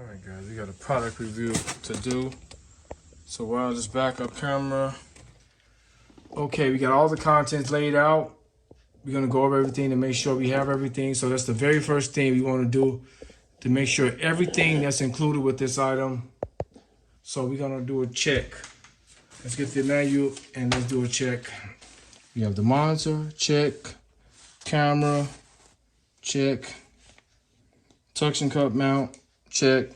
All right, guys, we got a product review to do. So while this backup camera, okay, we got all the contents laid out. We're gonna go over everything to make sure we have everything. So that's the very first thing we want to do, to make sure everything that's included with this item. So we're gonna do a check. Let's get the manual and let's do a check. We have the monitor, check. Camera, check. Suction cup mount, check.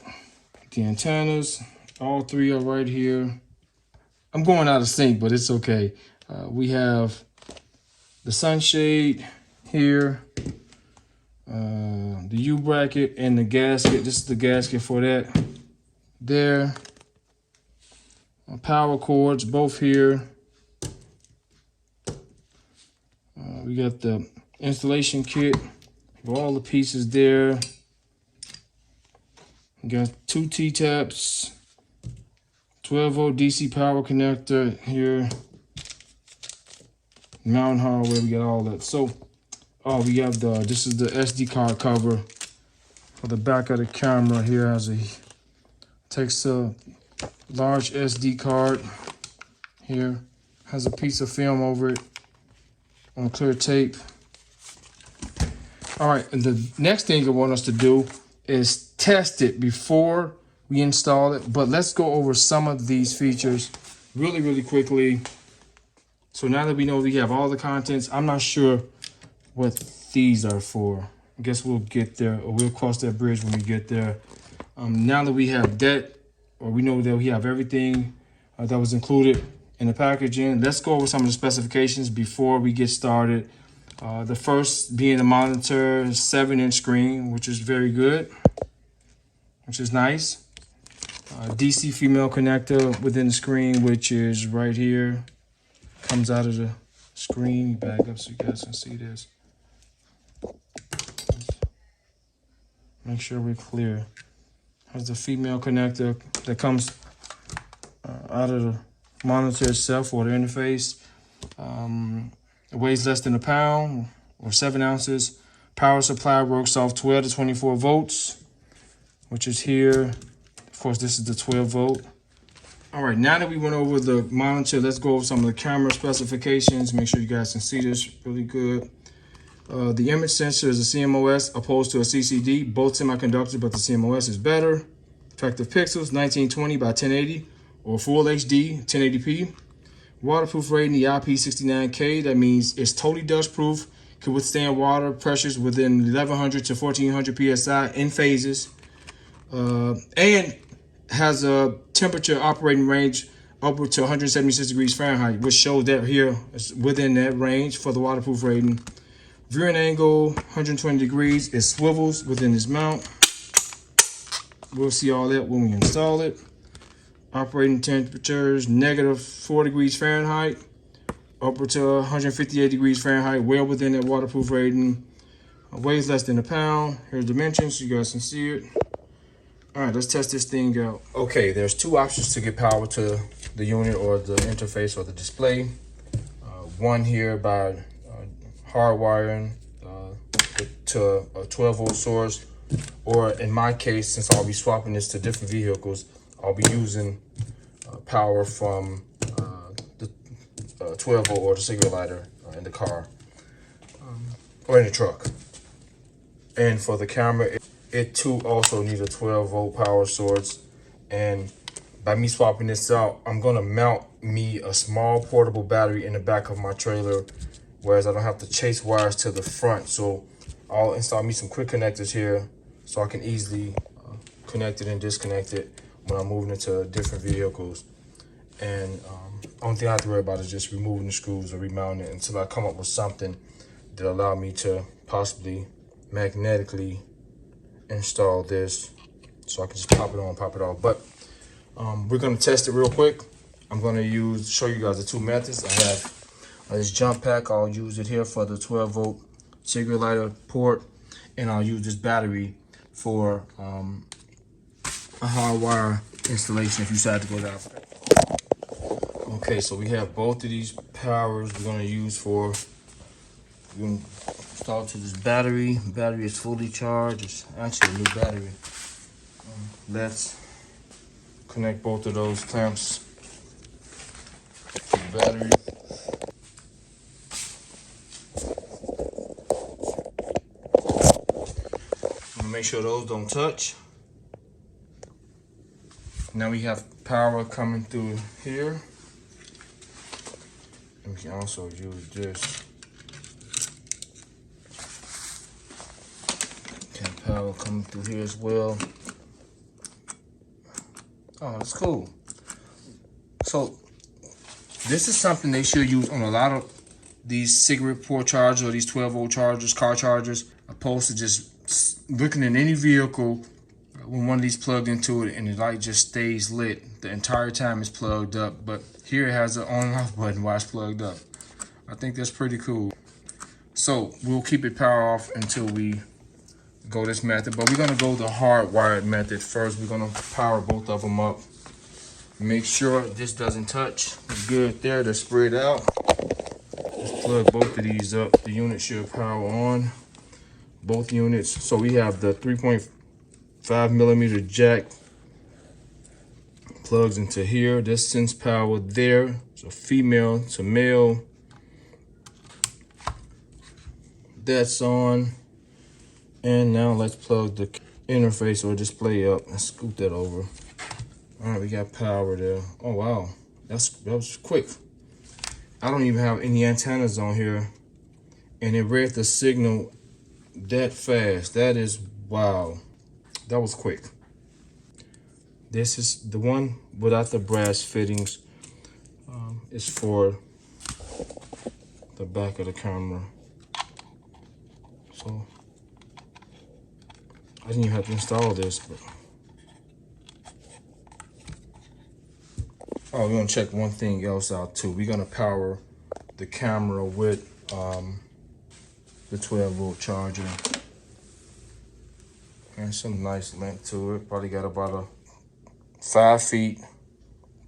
The antennas, all three are right here. I'm going out of sync, but it's okay. We have the sunshade here, the U bracket and the gasket. This is the gasket for that. There. Power cords, both here. We got the installation kit with all the pieces there. We got two T-taps, 12-volt DC power connector here. Mountain hardware, we got all that. So, we have this is the SD card cover for the back of the camera here. Takes a large SD card here, has a piece of film over it on clear tape. All right, and the next thing I want us to do is test it before we install it. But let's go over some of these features really quickly. So now that we know we have all the contents, I'm not sure what these are for. I guess we'll get there, or we'll cross that bridge when we get there. Now that we have that, or we know that we have everything that was included in the packaging, let's go over some of the specifications before we get started. The first being the monitor, 7-inch screen, which is very good, which is nice. DC female connector within the screen, which is right here. Comes out of the screen. Back up so you guys can see this. Make sure we're clear. Has the female connector that comes out of the monitor itself or the interface. It weighs less than a pound or 7 ounces. Power supply works off 12 to 24 volts, which is here. Of course, this is the 12 volt. All right, now that we went over the monitor, let's go over some of the camera specifications. Make sure you guys can see this really good. The image sensor is a CMOS opposed to a CCD, both semiconductor, but the CMOS is better. Effective pixels, 1920 by 1080 or Full HD 1080p. Waterproof rating, the IP69K. That means it's totally dust proof, can withstand water pressures within 1100 to 1400 PSI in phases, and has a temperature operating range upward to 176 degrees Fahrenheit, which shows that here is within that range for the waterproof rating. Viewing angle, 120 degrees. It swivels within this mount. We'll see all that when we install it. Operating temperatures, -4 degrees Fahrenheit, upward to 158 degrees Fahrenheit, well within that waterproof rating. Weighs less than a pound. Here's dimensions so you guys can see it. All right, let's test this thing out. Okay, there's two options to get power to the unit or the interface or the display. One here by hardwiring to a 12-volt source, or in my case, since I'll be swapping this to different vehicles, I'll be using power from the 12-volt or the cigarette lighter in the car or in the truck. And for the camera, it too also needs a 12-volt power source. And by me swapping this out, I'm gonna mount me a small portable battery in the back of my trailer, whereas I don't have to chase wires to the front. So I'll install me some quick connectors here so I can easily connect it and disconnect it when I'm moving into different vehicles. And only thing I have to worry about is just removing the screws or remounting it until I come up with something that allow me to possibly magnetically install this, so I can just pop it on, pop it off. But we're gonna test it real quick. I'm gonna show you guys the two methods. I have this jump pack. I'll use it here for the 12-volt cigarette lighter port, and I'll use this battery for a hard wire installation if you decide to go that way. Okay, so we have both of these powers we're gonna use for, we're gonna install to this battery. The battery is fully charged. It's actually a new battery. let's connect both of those clamps to the battery. Make sure those don't touch. Now we have power coming through here. And we can also use this. Okay, power coming through here as well. Oh, that's cool. So this is something they should use on a lot of these cigarette port chargers or these 12-volt chargers, car chargers, opposed to just looking in any vehicle when one of these plugged into it and the light just stays lit the entire time it's plugged up. But here it has an on and off button while it's plugged up. I think that's pretty cool. So we'll keep it power off until we go this method, but we're gonna go the hardwired method first. We're gonna power both of them up. Make sure this doesn't touch. Good there, they're spread out. Let's plug both of these up. The unit should power on. Both units. So we have the 3.5 millimeter jack plugs into here. This sends power there. So female to male. That's on. And now let's plug the interface or display up and scoot that over. All right, we got power there. Oh wow, that was quick. I don't even have any antennas on here, and it read the signal that fast. That is, wow, that was quick. This is the one without the brass fittings. It's for the back of the camera. So I didn't even have to install this, but oh, we're gonna check one thing else out too. We're gonna power the camera with the 12-volt charger. And some nice length to it. Probably got about a 5 feet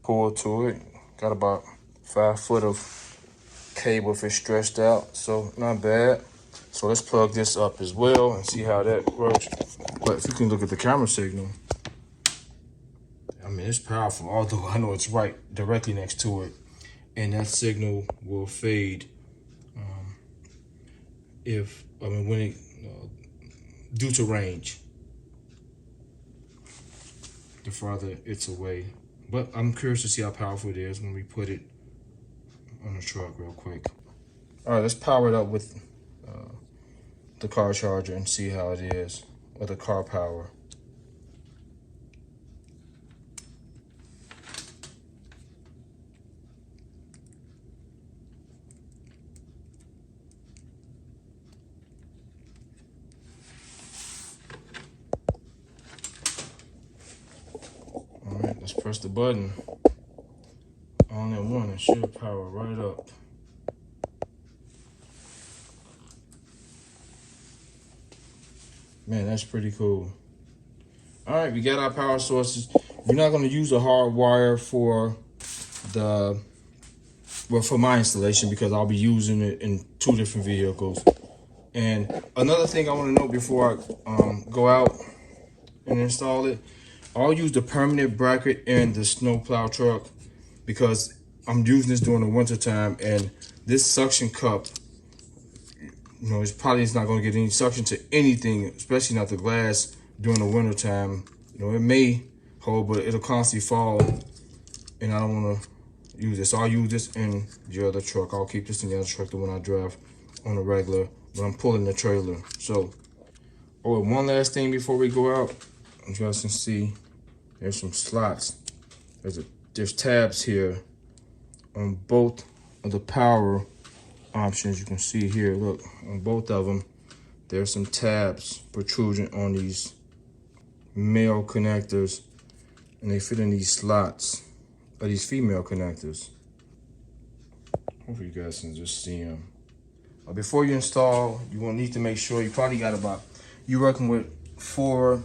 pull to it. Got about 5 foot of cable if it's stretched out, so not bad. So let's plug this up as well and see how that works. But if you can look at the camera signal, I mean, it's powerful, although I know it's right directly next to it. And that signal will fade when it, due to range, the farther it's away. But I'm curious to see how powerful it is when we put it on the truck real quick. All right, let's power it up with the car charger and see how it is with the car power. All right, let's press the button. All in one, it should power right up. Man, that's pretty cool. All right, we got our power sources. We're not going to use a hard wire for for my installation because I'll be using it in 2 different vehicles. And another thing I want to know before I go out and install it, I'll use the permanent bracket in the snowplow truck because I'm using this during the winter time, and this suction cup, you know, it's not going to get any suction to anything, especially not the glass during the winter time. You know, it may hold, but it'll constantly fall, and I don't want to use this. So I'll use this in the other truck. I'll keep this in the other truck, the one I drive on the regular when I'm pulling the trailer. So, oh, one last thing before we go out. You guys can see there's some slots. There's tabs here on both of the power options. You can see here, look, on both of them, there's some tabs protruding on these male connectors, and they fit in these slots of these female connectors. Hopefully you guys can just see them. Before you install, you will need to make sure you probably got you're working with 4,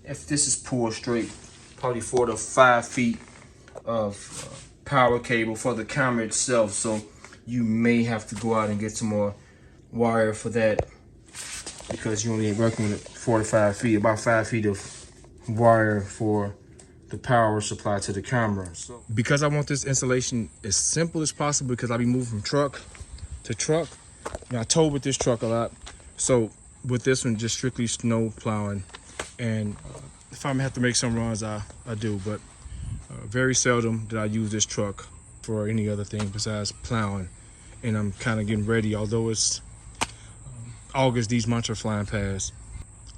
if this is pulled straight, probably 4 to 5 feet of power cable for the camera itself. So you may have to go out and get some more wire for that because you only working with 4 to 5 feet, about 5 feet of wire for the power supply to the camera. So because I want this installation as simple as possible, because I'll be moving from truck to truck, and I tow with this truck a lot. So with this one, just strictly snow plowing. And if I'm gonna have to make some runs, I do, but very seldom did I use this truck for any other thing besides plowing. And I'm kind of getting ready, although it's August, these months are flying past.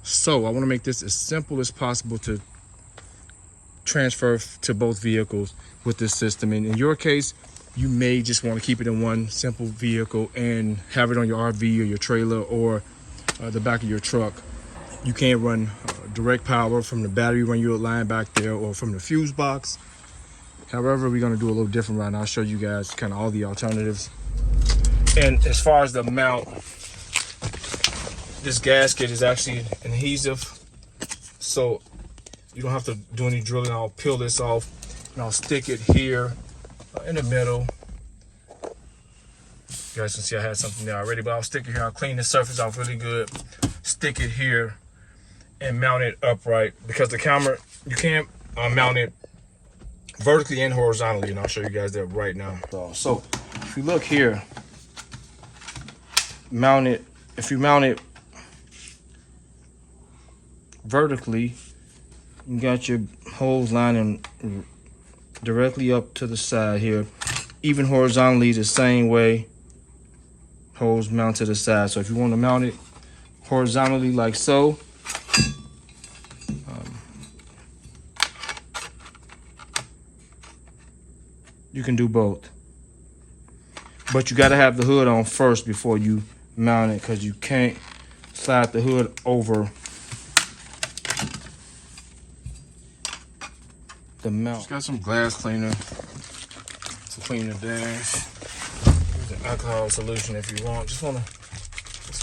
So I want to make this as simple as possible to transfer to both vehicles with this system. And in your case, you may just want to keep it in one simple vehicle and have it on your RV or your trailer or the back of your truck. You can't run direct power from the battery when you're line back there or from the fuse box. However, we're going to do a little different right now. I'll show you guys kind of all the alternatives. And as far as the mount, this gasket is actually an adhesive, so you don't have to do any drilling. I'll peel this off and I'll stick it here in the middle. You guys can see I had something there already, but I'll stick it here. I'll clean the surface off really good, stick it here, and mount it upright, because the camera, you can't mount it vertically and horizontally, and I'll show you guys that right now. So if you look here, if you mount it vertically, you got your hose lining directly up to the side here. Even horizontally, the same way, hose mount to the side. So if you want to mount it horizontally like so, you can do both. But you got to have the hood on first before you mount it, because you can't slide the hood over the mount. Just got some glass cleaner to clean the dash. Use an alcohol solution if you want. Just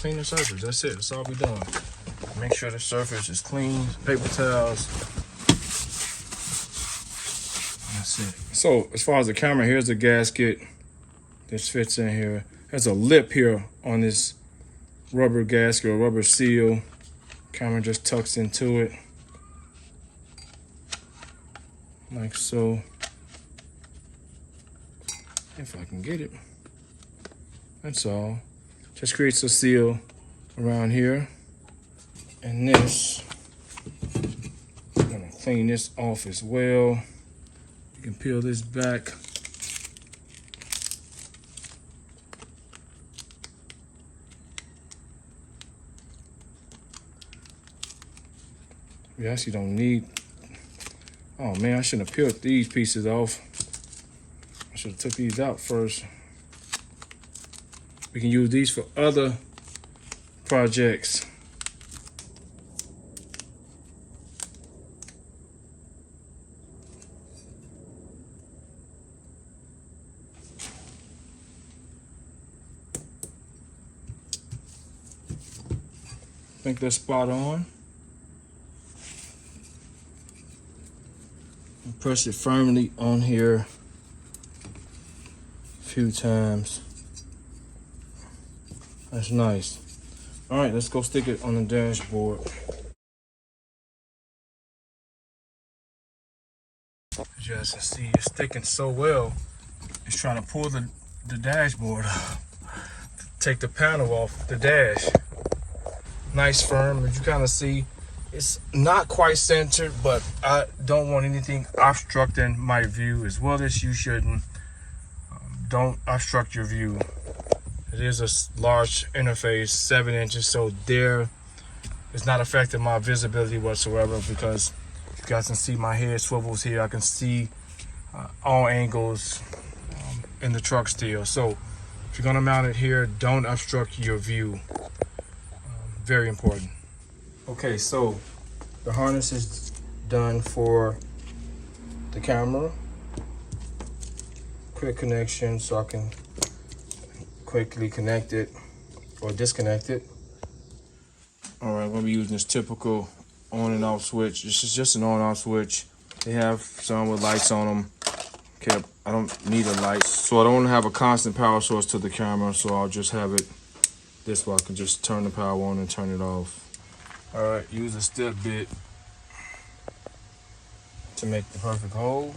clean the surface. That's it. That's all we're doing. Make sure the surface is clean. Paper towels. That's it. So as far as the camera, here's a gasket. This fits in here. There's a lip here on this rubber gasket or rubber seal. Camera just tucks into it, like so. If I can get it. That's all. Just creates a seal around here. And this, I'm gonna clean this off as well. You can peel this back. We actually don't need, oh man, I shouldn't have peeled these pieces off. I should have took these out first. We can use these for other projects. I think that's spot on. Press it firmly on here a few times. That's nice. All right, let's go stick it on the dashboard. As you guys can see, it's sticking so well. It's trying to pull the dashboard up, take the panel off the dash. Nice firm, as you kind of see. It's not quite centered, but I don't want anything obstructing my view, as well as you shouldn't. Don't obstruct your view. It is a large interface, 7 inches, so there it's not affecting my visibility whatsoever, because you guys can see my head swivels here. I can see all angles in the truck still. So if you're gonna mount it here, don't obstruct your view. Very important. Okay, so the harness is done for the camera. Quick connection, so I can quickly connect it or disconnect it. All right, I'm gonna be using this typical on and off switch. This is just an on and off switch. They have some with lights on them. Okay, I don't need a light, so I don't have a constant power source to the camera, so I'll just have it this way. I can just turn the power on and turn it off. All right, use a step bit to make the perfect hole.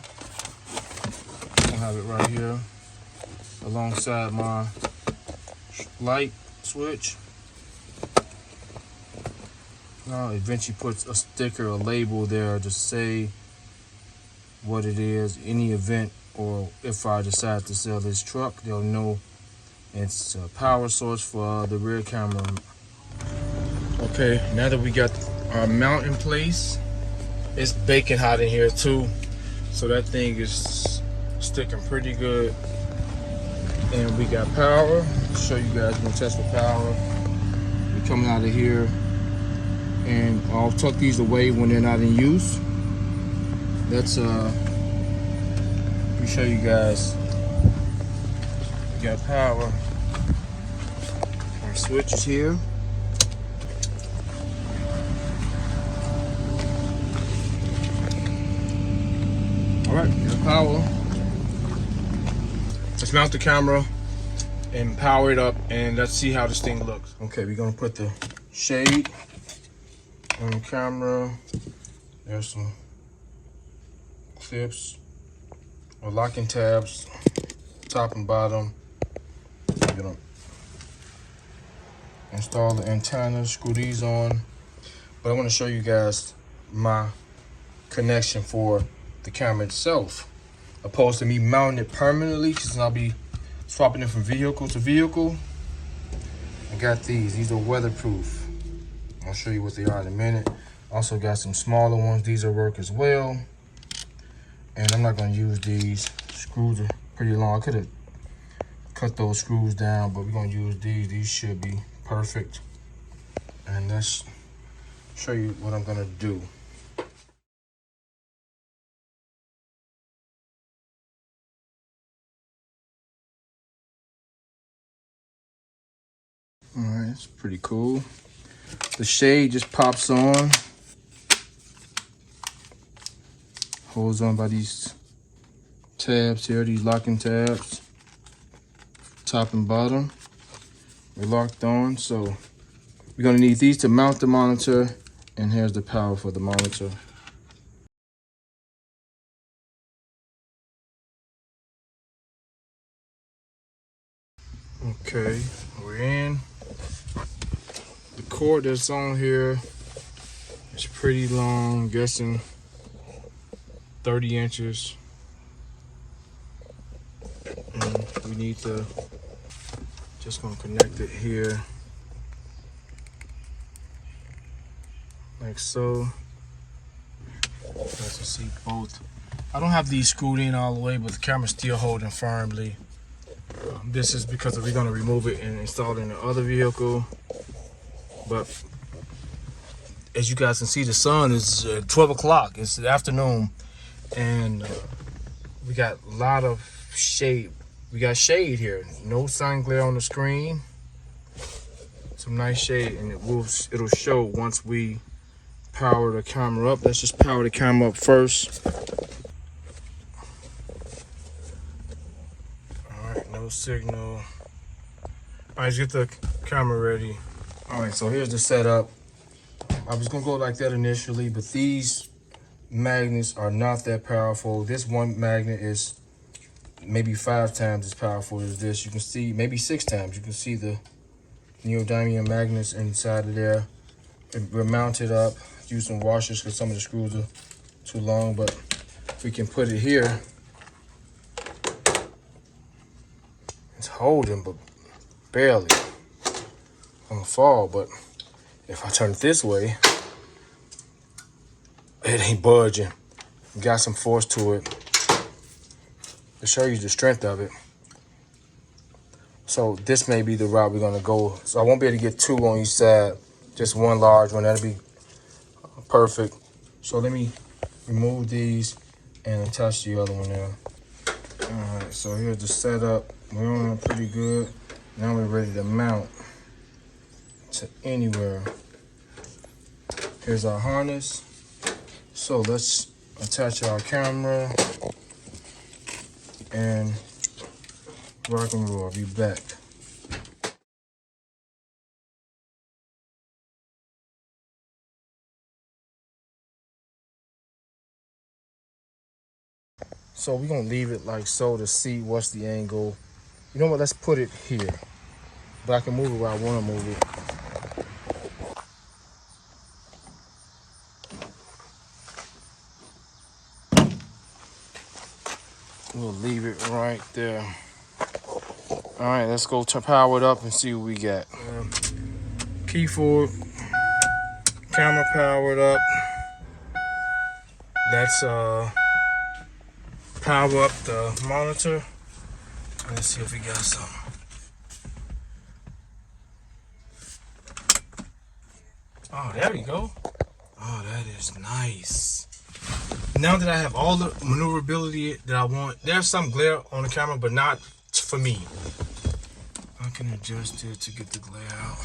I have it right here alongside my light switch. I'll eventually put a sticker or label there to say what it is, any event, or if I decide to sell this truck, they'll know it's a power source for the rear camera. Okay, now that we got our mount in place, it's baking hot in here too, so that thing is sticking pretty good. And we got power. I'll show you guys, we're gonna test for power. We're coming out of here, and I'll tuck these away when they're not in use. Let's let me show you guys. We got power. Our switch is here. All right, we got power. Let's mount the camera and power it up, and let's see how this thing looks. Okay, we're gonna put the shade on the camera. There's some clips or locking tabs, top and bottom. I'm gonna install the antenna, screw these on. But I want to show you guys my connection for the camera itself, opposed to me mounting it permanently, because I'll be swapping it from vehicle to vehicle. I got these are weatherproof. I'll show you what they are in a minute. Also got some smaller ones, these will work as well. And I'm not gonna use these. Screws are pretty long. I could have cut those screws down, but we're gonna use these should be perfect. And let's show you what I'm gonna do. All right, it's pretty cool. The shade just pops on, holds on by these tabs here, these locking tabs, top and bottom. They're locked on, so we're gonna need these to mount the monitor, and here's the power for the monitor. Okay, we're in. The cord that's on here is pretty long, I'm guessing 30 inches. And we need to, just gonna connect it here, like so. As you see, both. I don't have these screwed in all the way, but the camera's still holding firmly. This is because we're gonna remove it and install it in the other vehicle. But as you guys can see, the sun is 12 o'clock. It's the afternoon, and we got a lot of shade. We got shade here. No sun glare on the screen. Some nice shade, and it'll show once we power the camera up. Let's just power the camera up first. All right, no signal. All right, let's get the camera ready. All right, so here's the setup. I was gonna go like that initially, but these magnets are not that powerful. This one magnet is maybe 5 times as powerful as this. You can see, maybe 6 times. You can see the neodymium magnets inside of there. We're mounted up. Use some washers because some of the screws are too long, but if we can put it here, it's holding, but barely. I'm gonna fall, but if I turn it this way, it ain't budging. Got some force to it to show you the strength of it. So this may be the route we're gonna go. So I won't be able to get 2 on each side, just one large one. That'll be perfect. So let me remove these and attach the other one there. All right, so here's the setup. We're on pretty good. Now we're ready to mount to anywhere. Here's our harness. So let's attach our camera and rock and roll. I'll be back. So we're gonna leave it like so to see what's the angle. You know what, let's put it here. But I can move it where I wanna move it. We'll leave it right there. All right, let's go to power it up and see what we got. Key forward, camera powered up. Let's power up the monitor. Let's see if we got something. Oh, there we go. Oh, that is nice. Now that I have all the maneuverability that I want, there's some glare on the camera, but not for me. I can adjust it to get the glare out.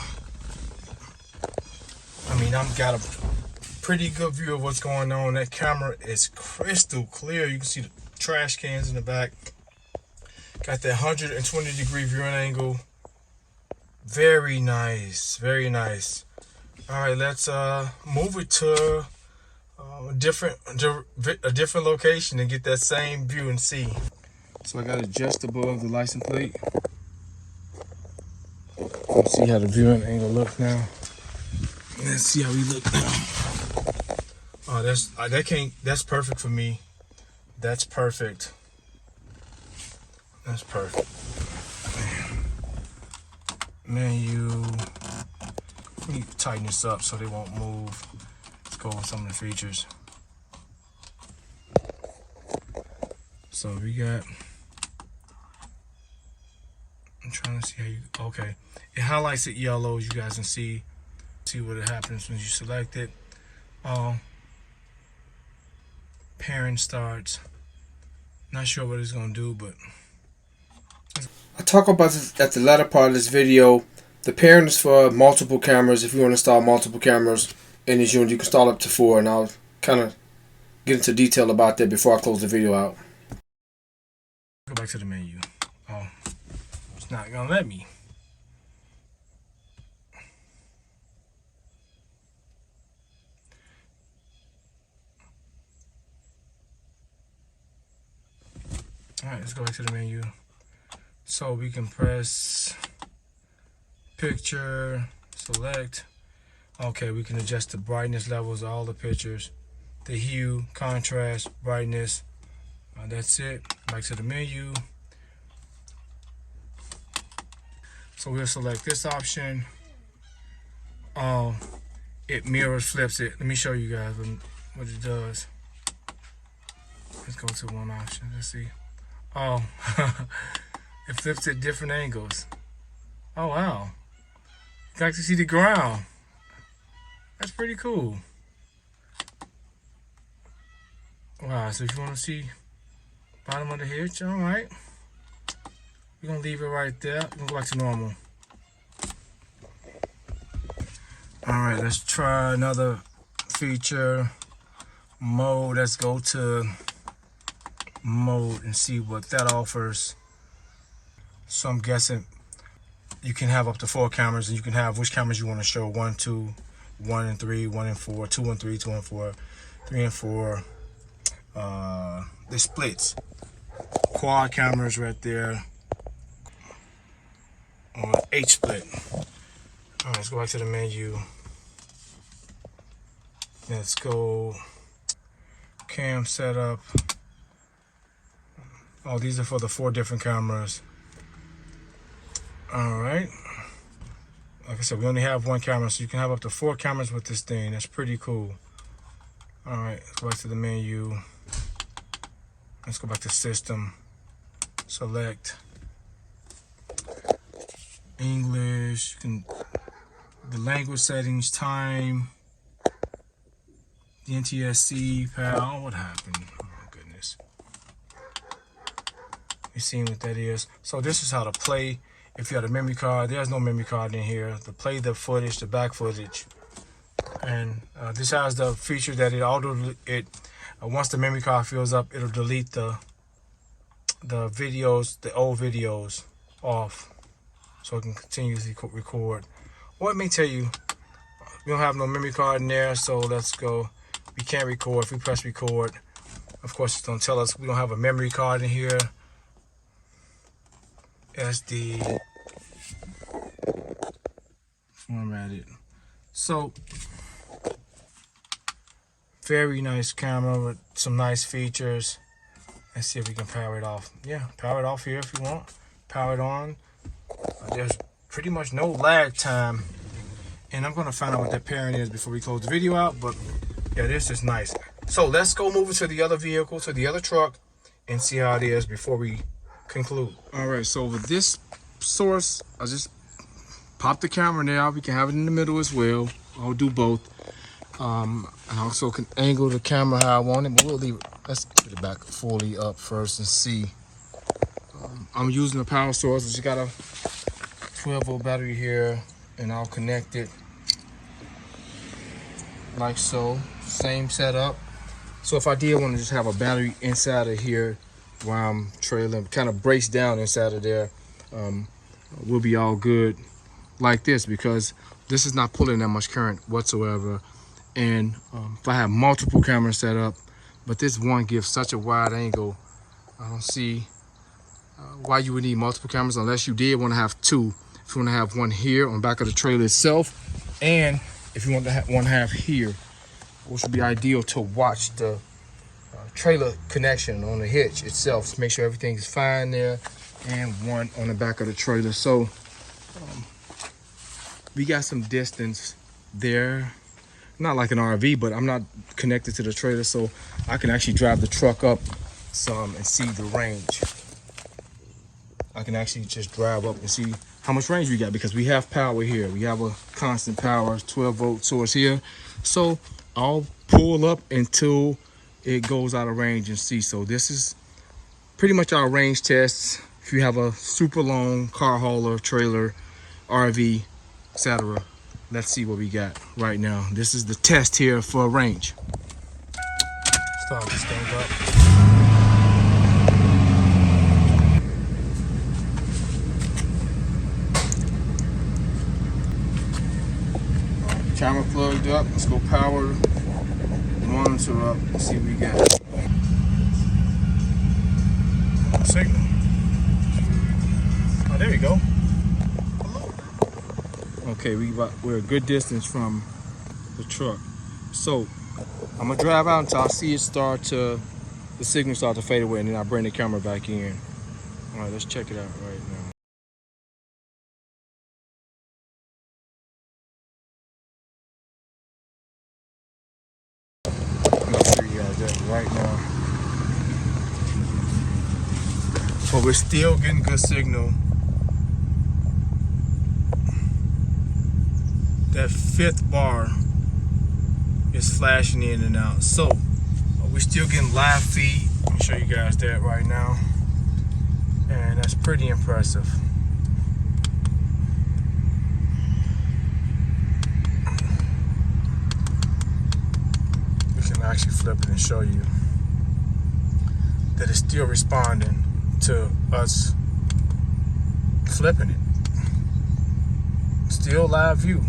I mean, I've got a pretty good view of what's going on. That camera is crystal clear. You can see the trash cans in the back. Got that 120-degree viewing angle. Very nice, very nice. All right, let's move it to a different location and get that same view and see. So I got it just above the license plate. Let's see how the viewing angle looks now. Let's see how we look now. Oh, that's perfect for me. That's perfect. That's perfect. Menu. Let me tighten this up so they won't move. Let's go with some of the features. So we got, I'm trying to see how you, okay. It highlights it yellow, as you guys can see what happens when you select it. Pairing starts. Not sure what it's gonna do, but I talk about this at the latter part of this video. The pairing is for multiple cameras. If you want to install multiple cameras in this unit, you can install up to 4, and I'll kind of get into detail about that before I close the video out. Go back to the menu. Oh, it's not gonna let me. All right, let's go back to the menu. So we can press picture, select. Okay, we can adjust the brightness levels of all the pictures, the hue, contrast, brightness. That's it. Back to the menu. So we'll select this option. It mirrors, flips it. Let me show you guys what it does. Let's go to one option. Let's see. Oh, it flips at different angles. Oh wow. You can actually see the ground. That's pretty cool. Wow, so if you want to see bottom of the hitch, all right. We're gonna leave it right there. We're gonna go back to normal. All right, let's try another feature. Mode, let's go to mode and see what that offers. So I'm guessing you can have up to 4 cameras, and you can have which cameras you want to show: 1, 2, 1 and 3, 1 and 4, 2 and 3, 2 and 4, 3 and 4. The splits, quad cameras right there, or H split. All right, let's go back to the menu. Let's go cam setup. Oh, these are for the 4 different cameras. All right. Like I said, we only have 1 camera, so you can have up to 4 cameras with this thing. That's pretty cool. All right, let's go back to the menu. Let's go back to system. Select English. The language settings, time, the NTSC, PAL. What happened? Oh my goodness. You seeing what that is? So this is how to play. If you have a memory card, there's no memory card in here. To play the footage, the back footage, and this has the feature that once the memory card fills up, it'll delete the videos, the old videos, off, so it can continuously record. Or it may tell you we don't have no memory card in there, so let's go. We can't record. If we press record, Of course, it's gonna tell us we don't have a memory card in here. SD formatted. So very nice camera with some nice features. Let's see if we can power it off. Yeah, power it off here if you want. Power it on. There's pretty much no lag time. And I'm gonna find out what that pairing is before we close the video out. But yeah, this is nice. So let's go move it to the other vehicle, to the other truck, and see how it is before we conclude. All right, so with this source, I just pop the camera now. We can have it in the middle as well. I'll do both. I also can angle the camera how I want it, but we'll leave it. Let's get it back fully up first and see. I'm using a power source. I just got a 12-volt battery here, and I'll connect it like so. Same setup. So if I did want to just have a battery inside of here while I'm trailing, kind of brace down inside of there, we'll be all good like this, because this is not pulling that much current whatsoever. And if I have multiple cameras set up, but this one gives such a wide angle, I don't see why you would need multiple cameras unless you did want to have two. If you want to have one here on the back of the trailer itself, and if you want to have one here, which would be ideal to watch the trailer connection on the hitch itself to make sure everything is fine there, and one on the back of the trailer. So we got some distance there, not like an RV, but I'm not connected to the trailer, so I can actually drive the truck up some and see the range. I can actually just drive up and see how much range we got, because we have power here. We have a constant power 12-volt source here. So I'll pull up until it goes out of range and see. So this is pretty much our range tests. If you have a super long car hauler, trailer, RV, etc., let's see what we got right now. This is the test here for range. Start this thing up. Camera plugged up. Let's go power the monitor up and see what we got. Signal. Oh, there we go. Okay, we're a good distance from the truck. So I'm gonna drive out until I see it the signal start to fade away, and then I'll bring the camera back in. All right, let's check it out right now. Right now, but we're still getting good signal. That fifth bar is flashing in and out, so we're still getting live feed. Let me show you guys that right now, and that's pretty impressive. Actually flip it and show you that it's still responding to us flipping it. Still live view,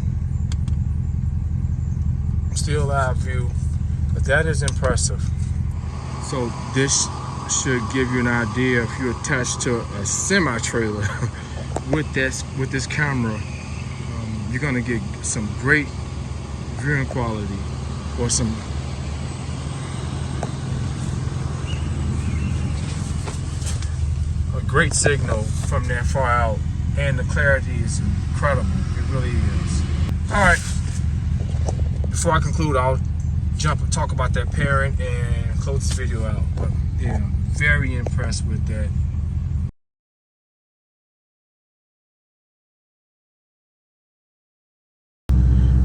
but that is impressive. So this should give you an idea if you're attached to a semi-trailer with this camera. You're gonna get some great viewing quality, or great signal from that far out, and the clarity is incredible. It really is. All right, before I conclude, I'll jump and talk about that pairing and close this video out. But yeah, very impressed with that.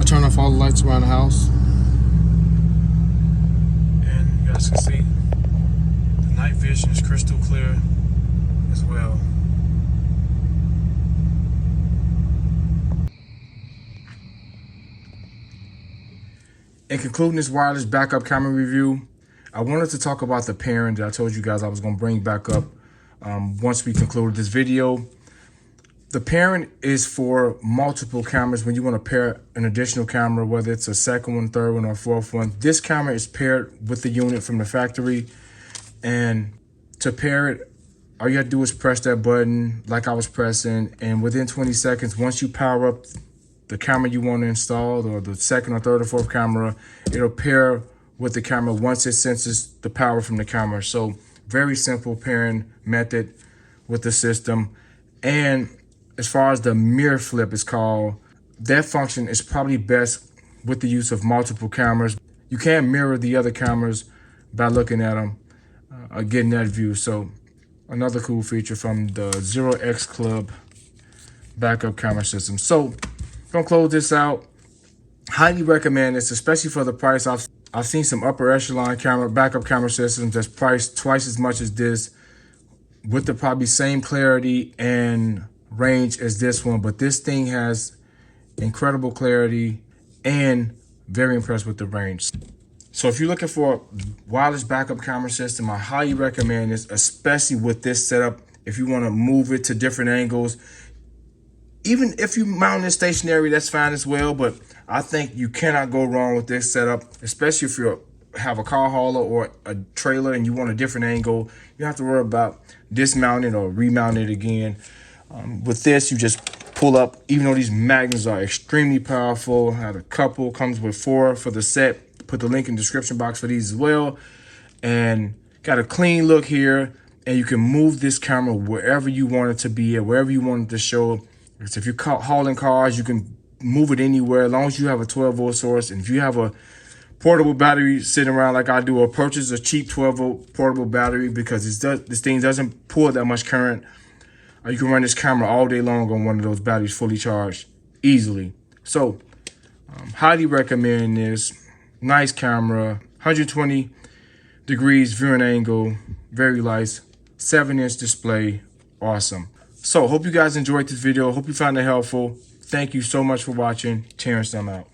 I turn off all the lights around the house, and you guys can see the night vision is crystal clear as well. In concluding this wireless backup camera review, I wanted to talk about the pairing that I told you guys I was going to bring back up once we concluded this video. The pairing is for multiple cameras. When you want to pair an additional camera, whether it's a second one, third one, or fourth one, this camera is paired with the unit from the factory. And to pair it, all you have to do is press that button like I was pressing, and within 20 seconds, once you power up the camera you want to install, or the second or third or fourth camera, it'll pair with the camera once it senses the power from the camera. So very simple pairing method with the system. And as far as the mirror flip is called, that function is probably best with the use of multiple cameras. You can mirror the other cameras by looking at them, getting that view. So another cool feature from the Zeroxclub backup camera system. So gonna close this out. Highly recommend this, especially for the price. I've seen some upper echelon backup camera systems that's priced twice as much as this, with the probably same clarity and range as this one, but this thing has incredible clarity and very impressed with the range. So if you're looking for a wireless backup camera system, I highly recommend this, especially with this setup. If you want to move it to different angles, even if you mount it stationary, that's fine as well. But I think you cannot go wrong with this setup, especially if you have a car hauler or a trailer and you want a different angle. You don't have to worry about dismounting or remounting it again. With this, you just pull up, even though these magnets are extremely powerful. I had a couple, comes with 4 for the set. Put the link in the description box for these as well. And got a clean look here, and you can move this camera wherever you want it to be at, wherever you want it to show. So if you're hauling cars, you can move it anywhere as long as you have a 12-volt source. And if you have a portable battery sitting around like I do, or purchase a cheap 12-volt portable battery, because this thing doesn't pull that much current. You can run this camera all day long on one of those batteries fully charged easily. So highly recommend this. Nice camera, 120 degrees viewing angle, very nice, 7-inch display, awesome. So hope you guys enjoyed this video. Hope you found it helpful. Thank you so much for watching. Terrence, I'm out.